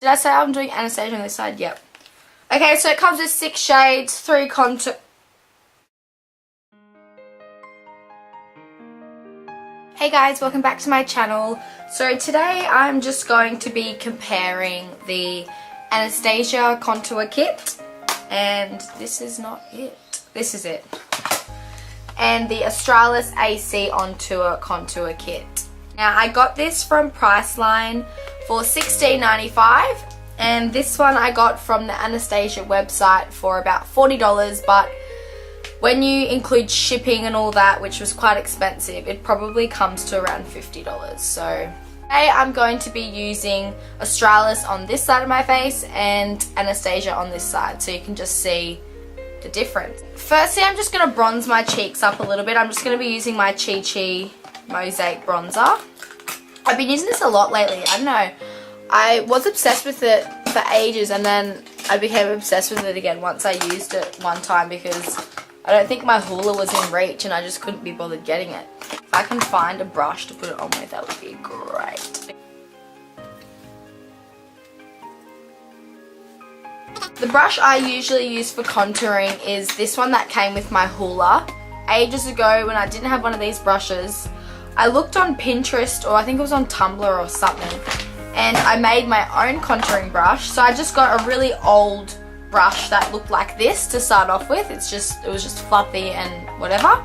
Did I say I'm doing Anastasia on this side? Yep. Okay, so it comes with 6 shades, 3 contour. Hey guys, welcome back to my channel. So today I'm just going to be comparing the Anastasia contour kit, and this is not it. This is it. And the Australis AC On Tour contour kit. Now I got this from Priceline for $16.95, and this one I got from the Anastasia website for about $40, but when you include shipping and all that, which was quite expensive, it probably comes to around $50. So today I'm going to be using Australis on this side of my face and Anastasia on this side, so you can just see the difference. Firstly, I'm just going to bronze my cheeks up a little bit. I'm just going to be using my Chi Chi Mosaic Bronzer. I've been using this a lot lately. I don't know. I was obsessed with it for ages, and then I became obsessed with it again once I used it one time because I don't think my hula was in reach and I just couldn't be bothered getting it. If I can find a brush to put it on with, that would be great. The brush I usually use for contouring is this one that came with my hula. Ages ago when I didn't have one of these brushes, I looked on Pinterest, or I think it was on Tumblr or something, and I made my own contouring brush. So I just got a really old brush that looked like this to start off with. It was just fluffy and whatever.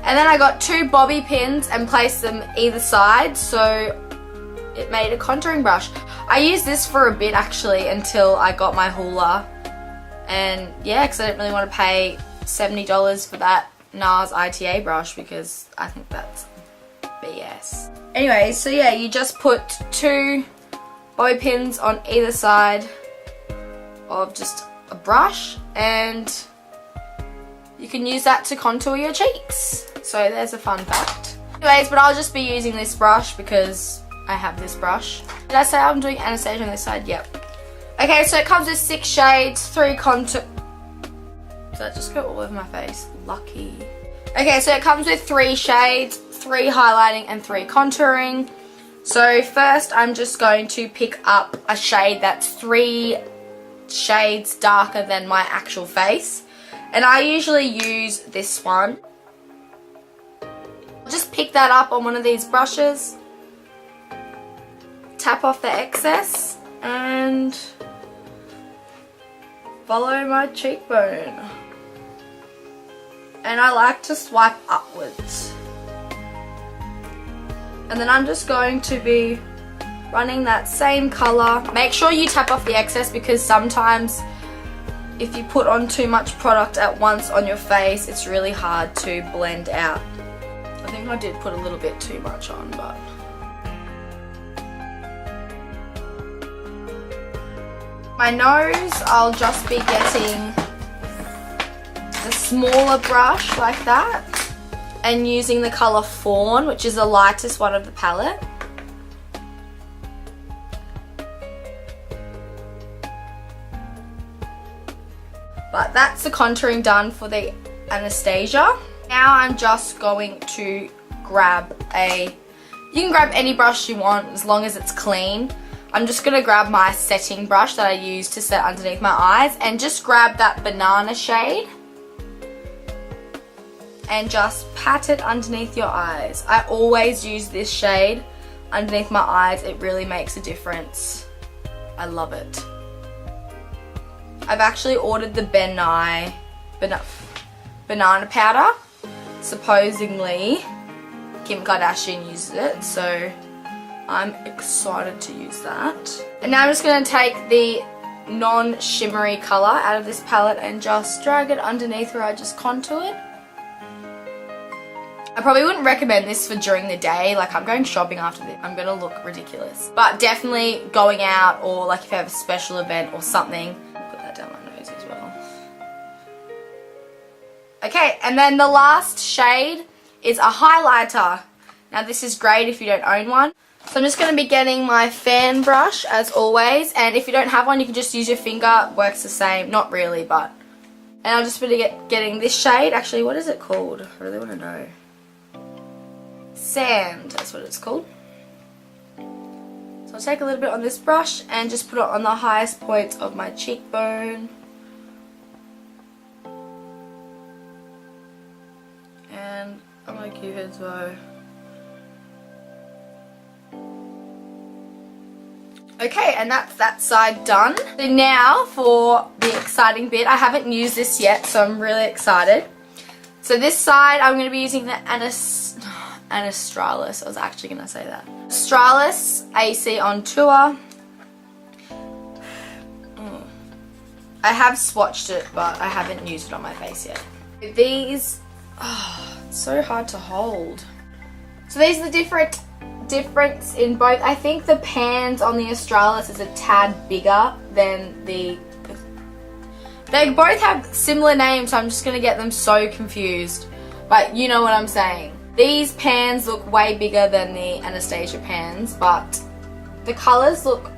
And then I got 2 bobby pins and placed them either side, so it made a contouring brush. I used this for a bit actually until I got my hula, and yeah, because I didn't really want to pay $70 for that NARS ITA brush because I think that's BS. Anyway, so yeah, you just put 2 bobby pins on either side of just a brush, and you can use that to contour your cheeks. So there's a fun fact. Anyways, but I'll just be using this brush because I have this brush. Did I say I'm doing Anastasia on this side? Yep. Okay, so it comes with 6 shades, 3 contour. Did that just go all over my face? Lucky. Okay, so it comes with 3 shades, 3 highlighting and 3 contouring. So first I'm just going to pick up a shade that's 3 shades darker than my actual face, and I usually use this one. Just pick that up on one of these brushes, tap off the excess, and follow my cheekbone. And I like to swipe upwards. And then I'm just going to be running that same colour. Make sure you tap off the excess because sometimes if you put on too much product at once on your face, it's really hard to blend out. I think I did put a little bit too much on, but my nose, I'll just be getting a smaller brush like that and using the colour Fawn, which is the lightest one of the palette. But that's the contouring done for the Anastasia. Now I'm just going to grab you can grab any brush you want as long as it's clean. I'm just going to grab my setting brush that I use to set underneath my eyes and just grab that banana shade and just pat it underneath your eyes. I always use this shade underneath my eyes. It really makes a difference. I love it. I've actually ordered the banana powder. Supposedly Kim Kardashian uses it, so I'm excited to use that. And now I'm just going to take the non-shimmery colour out of this palette and just drag it underneath where I just contoured. I probably wouldn't recommend this for during the day. Like, I'm going shopping after this. I'm going to look ridiculous. But definitely going out, or like if you have a special event or something. Put that down my nose as well. Okay, and then the last shade is a highlighter. Now this is great if you don't own one. So I'm just going to be getting my fan brush as always, and if you don't have one you can just use your finger, works the same, not really, but. And I'll just be getting this shade. Actually, what is it called? I really want to know. Sand, that's what it's called. So So I'll take a little bit on this brush and just put it on the highest point of my cheekbone. And on my cupid's bow. Okay, and that's that side done. So now for the exciting bit. I haven't used this yet, so I'm really excited. So this side, I'm going to be using the Australis. I was actually going to say that. Australis AC on Tour. I have swatched it, but I haven't used it on my face yet. These, it's so hard to hold. So these are the difference in both. I think the pans on the Australis is a tad bigger than the... They both have similar names, so I'm just going to get them so confused. But you know what I'm saying. These pans look way bigger than the Anastasia pans, but the colours look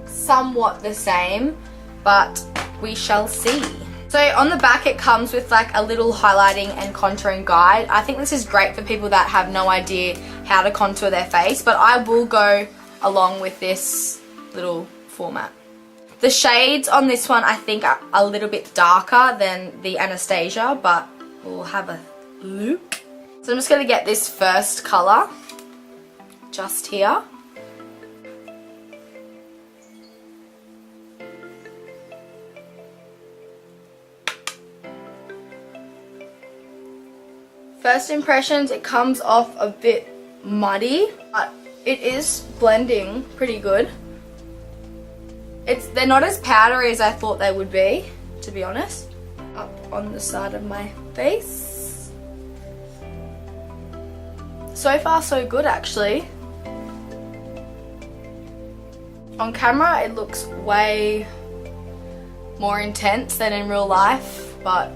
somewhat the same, but we shall see. So on the back it comes with like a little highlighting and contouring guide. I think this is great for people that have no idea how to contour their face, but I will go along with this little format. The shades on this one I think are a little bit darker than the Anastasia, but we'll have a look. So I'm just going to get this first colour just here. First impressions, it comes off a bit muddy, but it is blending pretty good. They're not as powdery as I thought they would be, to be honest. Up on the side of my face. So far so good actually. On camera it looks way more intense than in real life, but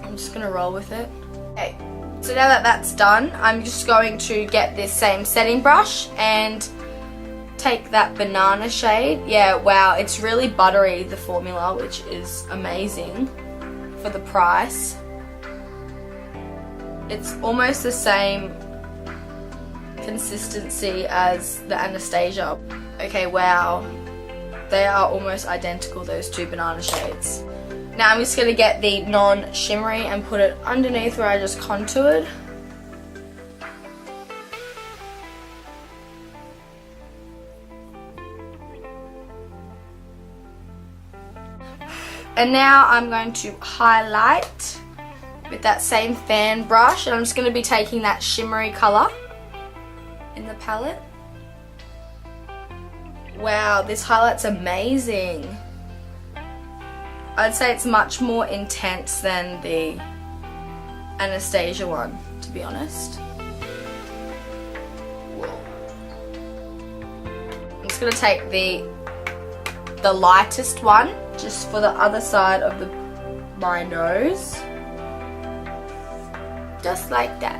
I'm just gonna roll with it. Okay, so now that that's done, I'm just going to get this same setting brush and take that banana shade. Yeah, wow, it's really buttery, the formula, which is amazing for the price. It's almost the same consistency as the Anastasia. Okay, wow, they are almost identical, those two banana shades. Now I'm just going to get the non-shimmery and put it underneath where I just contoured. And now I'm going to highlight with that same fan brush, and I'm just going to be taking that shimmery colour in the palette. Wow, this highlight's amazing. I'd say it's much more intense than the Anastasia one, to be honest. Whoa. I'm just going to take the lightest one, just for the other side of my nose. Just like that.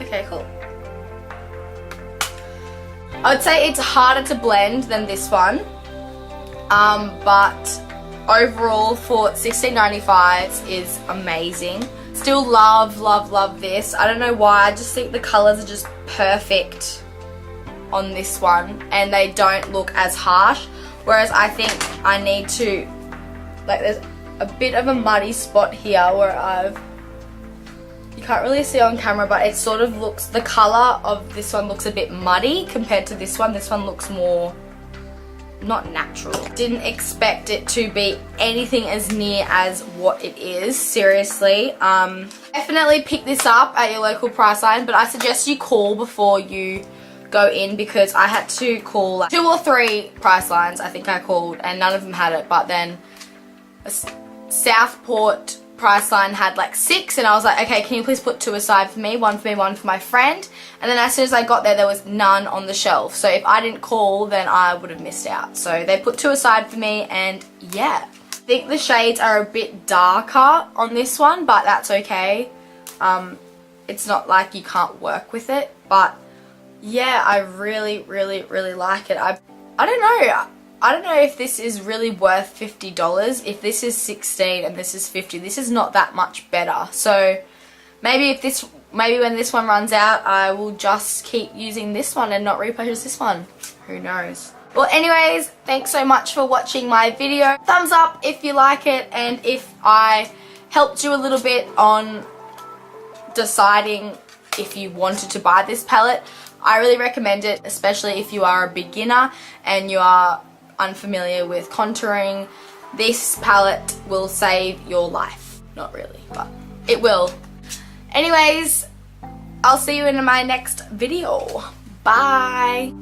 Okay, cool. I would say it's harder to blend than this one, but overall for $16.95 is amazing. Still love, love, love this. I don't know why, I just think the colours are just perfect on this one and they don't look as harsh, whereas I think I need to, like, there's a bit of a muddy spot here where you can't really see on camera, but it sort of looks, the colour of this one looks a bit muddy compared to this one. This one looks more, not natural. Didn't expect it to be anything as near as what it is, seriously. Definitely pick this up at your local Priceline, but I suggest you call before you go in, because I had to call like 2 or 3 Pricelines, I think I called, and none of them had it, but then Southport Priceline had like 6, and I was like, okay, can you please put 2 aside for me, one for my friend? And then as soon as I got there was none on the shelf, so if I didn't call then I would have missed out. So they put 2 aside for me, and yeah, I think the shades are a bit darker on this one, but that's okay. It's not like you can't work with it, but yeah, I really, really, really like it. I don't know. I don't know if this is really worth $50. If this is $16 and this is $50, this is not that much better. So maybe if this maybe when this one runs out, I will just keep using this one and not repurchase this one. Who knows? Well, anyways, thanks so much for watching my video. Thumbs up if you like it, and if I helped you a little bit on deciding if you wanted to buy this palette, I really recommend it, especially if you are a beginner and you are unfamiliar with contouring. This palette will save your life. Not really, but it will. Anyways, I'll see you in my next video. Bye!